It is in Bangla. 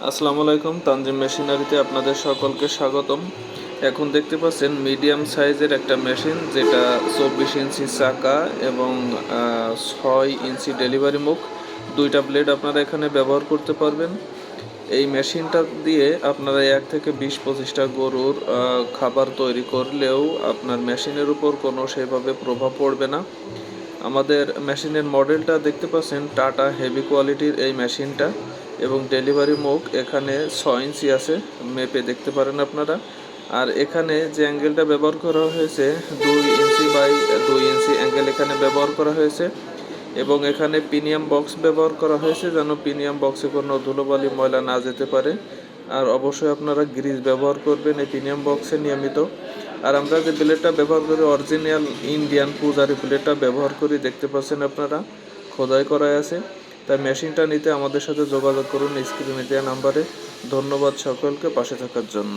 আসসালামু আলাইকুম। তানজিম মেশিনারিতে আপনাদের সকলকে স্বাগতম। এখন দেখতে পাচ্ছেন মিডিয়াম সাইজের একটা মেশিন, যেটা 24 ইঞ্চি চাকা এবং 6 ইঞ্চি ডেলিভারি মুখ, দুইটা ব্লেড আপনারা এখানে ব্যবহার করতে পারবেন। এই মেশিনটা দিয়ে আপনারা 1 থেকে 20-25টা গরুর খাবার তৈরি করলেও আপনার মেশিনের উপর কোনো সেভাবে প্রভাব পড়বে না। আমাদের মেশিনের মডেলটা দেখতে পাচ্ছেন টাটা হেভি কোয়ালিটির এই মেশিনটা, এবং ডেলিভারি মুখ এখানে 6 ইঞ্চি আছে, মেপে দেখতে পারেন আপনারা। আর এখানে যে অ্যাঙ্গেলটা ব্যবহার করা হয়েছে 2 ইঞ্চি বাই 2 ইঞ্চি অ্যাঙ্গেল এখানে ব্যবহার করা হয়েছে, এবং এখানে প্রিমিয়াম বক্স ব্যবহার করা হয়েছে যেন প্রিমিয়াম বক্সে কোনো ধুলোবালি ময়লা না যেতে পারে। আর অবশ্যই আপনারা গ্রিজ ব্যবহার করবেন এই প্রিমিয়াম বক্সে নিয়মিত। আর আমরা যে ব্লেডটা ব্যবহার করি অরিজিনাল ইন্ডিয়ান পূজারি ব্লেডটা ব্যবহার করি, দেখতে পাচ্ছেন আপনারা খোদাই করা আছে। তাই মেশিনটা নিতে আমাদের সাথে যোগাযোগ করুন স্ক্রিনে দেওয়া নাম্বারে। ধন্যবাদ সকলকে পাশে থাকার জন্য।